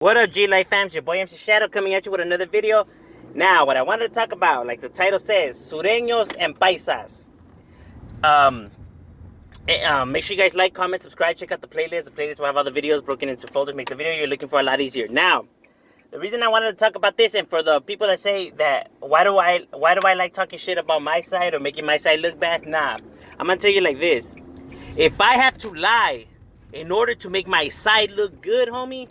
What up, G-Life fams? Your boy MC Shadow coming at you with another video. Now, what I wanted to talk about, like the title says, sureños and paisas. Um, Make sure you guys like, comment, subscribe, check out the playlist. The playlist will have all the videos broken into folders, make the video you're looking for a lot easier. Now, the reason I wanted to talk about this, and for the people that say that why do I like talking shit about my side or making my side look bad? Nah, I'm gonna tell you like this: if I have to lie in order to make my side look good, homie,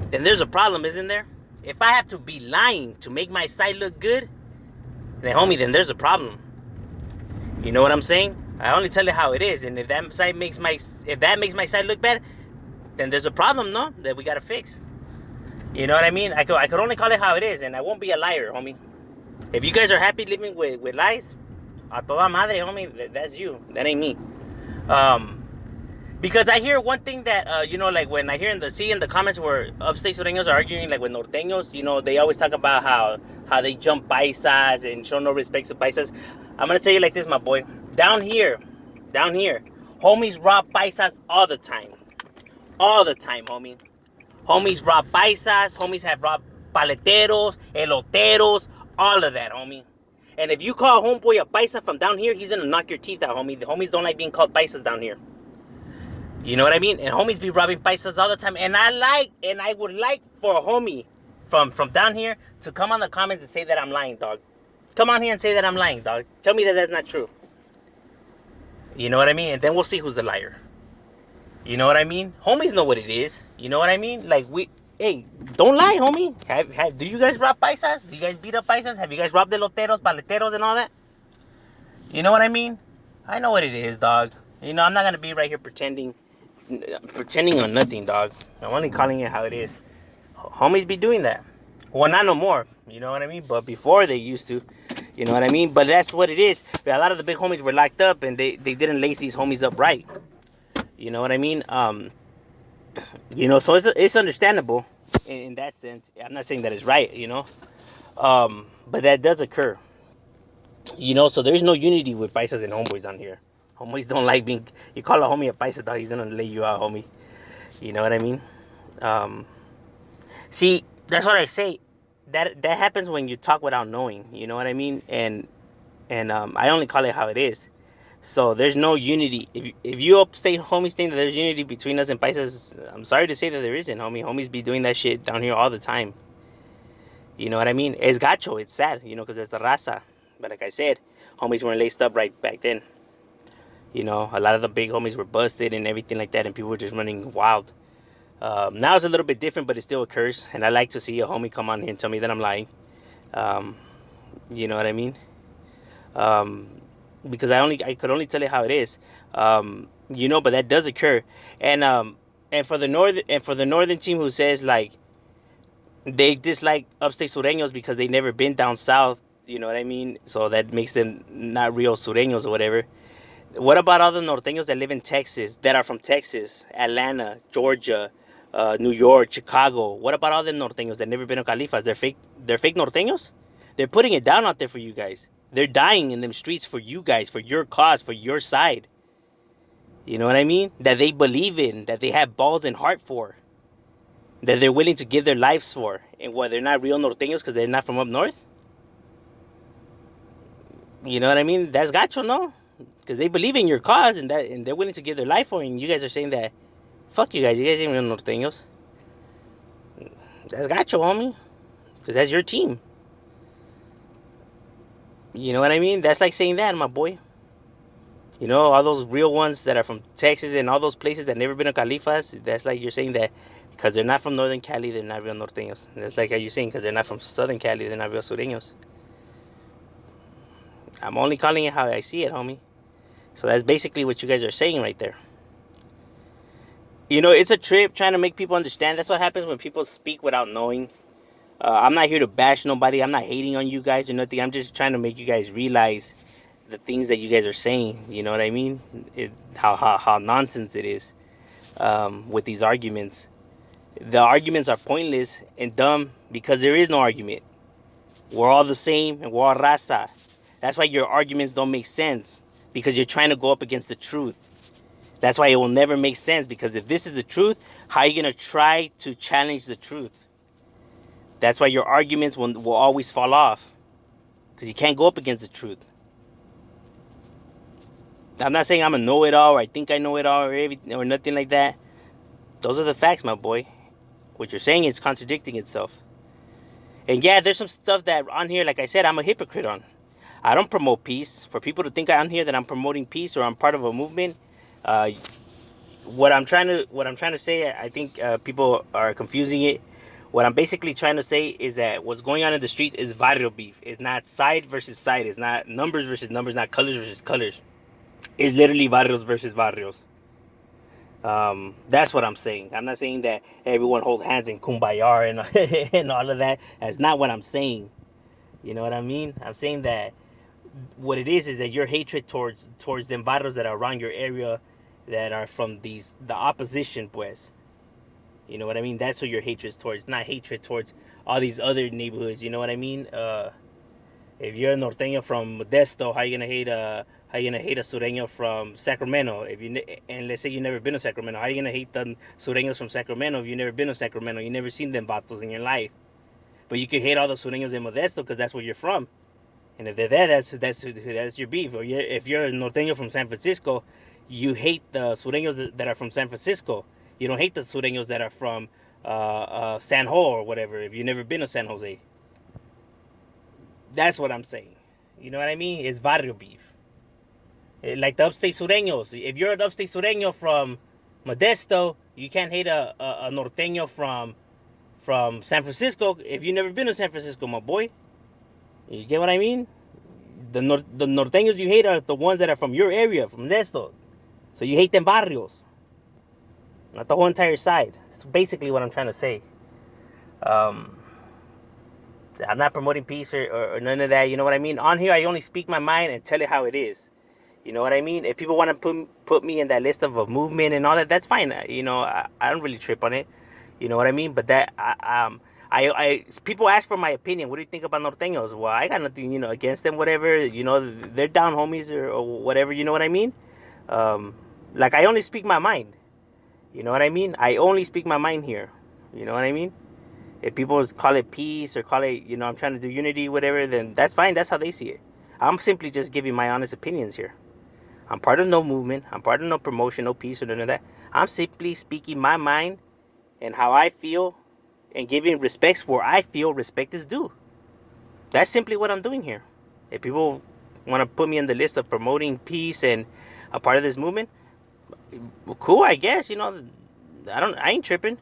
then there's a problem, isn't there? If I have to be lying to make my side look good, then homie, then there's a problem. You know what I'm saying? I only tell you how it is, and if that makes my side look bad, then there's a problem, no? That we gotta fix. You know what I mean? I could only call it how it is, and I won't be a liar, homie. If you guys are happy living with lies, a toda madre, homie, that's you. That ain't me. Because I hear one thing that, like when I hear in the comments where upstate sureños are arguing like with norteños, they always talk about how they jump paisas and show no respect to paisas. I'm going to tell you like this, my boy. Down here, homies rob paisas all the time. All the time, homie. Homies rob paisas, homies have robbed paleteros, eloteros, all of that, homie. And if you call homeboy a paisa from down here, he's going to knock your teeth out, homie. The homies don't like being called paisas down here. You know what I mean? And homies be robbing paisas all the time. And I would like for a homie from down here to come on the comments and say that I'm lying, dog. Come on here and say that I'm lying, dog. Tell me that that's not true. You know what I mean? And then we'll see who's the liar. You know what I mean? Homies know what it is. You know what I mean? Like, hey, don't lie, homie. Do you guys rob paisas? Do you guys beat up paisas? Have you guys robbed eloteros, paleteros, and all that? You know what I mean? I know what it is, dog. I'm not going to be right here pretending on nothing, dog. I'm only calling it how it is. Homies be doing that. Well, not no more. You know what I mean? But before they used to. You know what I mean? But that's what it is. A lot of the big homies were locked up and they didn't lace these homies up right. You know what I mean? So it's understandable in that sense. I'm not saying that it's right, but that does occur. So there's no unity with paisas and homeboys on here. Homies don't like being... You call a homie a paisa, dog, he's gonna lay you out, homie. You know what I mean? See, that's what I say. That happens when you talk without knowing. You know what I mean? And I only call it how it is. So there's no unity. If you upstate homies think that there's unity between us and paisas, I'm sorry to say that there isn't, homie. Homies be doing that shit down here all the time. You know what I mean? It's gacho. It's sad, because it's the raza. But like I said, homies weren't laced up right back then. A lot of the big homies were busted and everything like that, and people were just running wild. Now it's a little bit different, but it still occurs. And I like to see a homie come on here and tell me that I'm lying. You know what I mean? Because I could only tell you how it is. But that does occur. And for the northern team who says like they dislike upstate sureños because they never been down south, you know what I mean? So that makes them not real sureños or whatever. What about all the norteños that live in Texas, that are from Texas, Atlanta, Georgia, New York, Chicago? What about all the norteños that never been to Califas? They're fake norteños? They're putting it down out there for you guys. They're dying in them streets for you guys, for your cause, for your side. You know what I mean? That they believe in, that they have balls and heart for. That they're willing to give their lives for. And what, they're not real norteños because they're not from up north? You know what I mean? That's gacho, no? Because they believe in your cause and they're willing to give their life for it. And you guys are saying that, fuck you guys ain't real norteños. That's gacho, homie. Because that's your team. You know what I mean? That's like saying that, my boy. All those real ones that are from Texas and all those places that never been to Califas, that's like you're saying that because they're not from Northern Cali, they're not real norteños. That's like how you're saying because they're not from Southern Cali, they're not real sureños. I'm only calling it how I see it, homie. So that's basically what you guys are saying right there. It's a trip trying to make people understand. That's what happens when people speak without knowing. I'm not here to bash nobody. I'm not hating on you guys or nothing. I'm just trying to make you guys realize the things that you guys are saying. You know what I mean? How nonsense it is with these arguments. The arguments are pointless and dumb because there is no argument. We're all the same and we're all raza. That's why your arguments don't make sense. Because you're trying to go up against the truth. That's why it will never make sense. Because if this is the truth, how are you going to try to challenge the truth? That's why your arguments will always fall off, because you can't go up against the truth. I'm not saying I'm a know-it-all or I think I know it all or everything or nothing like that. Those are the facts, my boy. What you're saying is contradicting itself. And yeah, there's some stuff that on here, like I said, I'm a hypocrite on. I don't promote peace. For people to think on here that I'm promoting peace or I'm part of a movement, uh, what I'm trying to say, I think people are confusing it. What I'm basically trying to say is that what's going on in the streets is barrio beef. It's not side versus side. It's not numbers versus numbers. Not colors versus colors. It's literally barrios versus barrios. That's what I'm saying. I'm not saying that everyone hold hands in kumbaya and and all of that. That's not what I'm saying. You know what I mean? I'm saying that what it is that your hatred towards them barrios that are around your area, that are from the opposition, pues. You know what I mean? That's who your hatred is towards, not hatred towards all these other neighborhoods. You know what I mean? If you're a norteño from Modesto, how you gonna hate a sureño from Sacramento? And let's say you've never been to Sacramento, how you gonna hate the sureños from Sacramento if you've never been to Sacramento? You never seen them vatos in your life, but you can hate all the sureños in Modesto because that's where you're from. And if they're there, that's your beef. Or if you're a norteño from San Francisco, you hate the sureños that are from San Francisco. You don't hate the sureños that are from San Jose or whatever. If you've never been to San Jose, that's what I'm saying. You know what I mean? It's barrio beef. Like the upstate sureños. If you're an upstate sureño from Modesto, you can't hate a norteño from San Francisco if you've never been to San Francisco, my boy. You get what I mean? The norteños you hate are the ones that are from your area, from Modesto. So you hate them barrios, not the whole entire side. That's basically what I'm trying to say. Um, I'm not promoting peace or none of that. You know what I mean? On here, I only speak my mind and tell it how it is. You know what I mean? If people want to put me in that list of a movement and all that, that's fine. You know, I don't really trip on it. You know what I mean? But that people ask for my opinion. What do you think about norteños? Well, I got nothing, against them. Whatever, they're down homies or whatever. You know what I mean? Like I only speak my mind. You know what I mean? I only speak my mind here. You know what I mean? If people call it peace or call it, I'm trying to do unity, whatever, then that's fine. That's how they see it. I'm simply just giving my honest opinions here. I'm part of no movement. I'm part of no promotion, no peace, or none of that. I'm simply speaking my mind and how I feel and giving respects where I feel respect is due. That's simply what I'm doing here. If people want to put me in the list of promoting peace and a part of this movement, well, cool, I guess. I ain't tripping.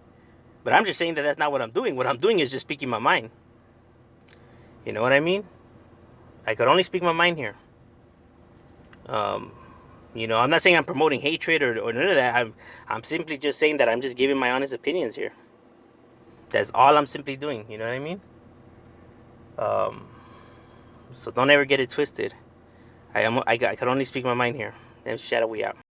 But I'm just saying that that's not what I'm doing. What I'm doing is just speaking my mind. You know what I mean? I could only speak my mind here. I'm not saying I'm promoting hatred or none of that. I'm simply just saying that I'm just giving my honest opinions here. That's all I'm simply doing. You know what I mean? So don't ever get it twisted. I can only speak my mind here. And shout out, we out.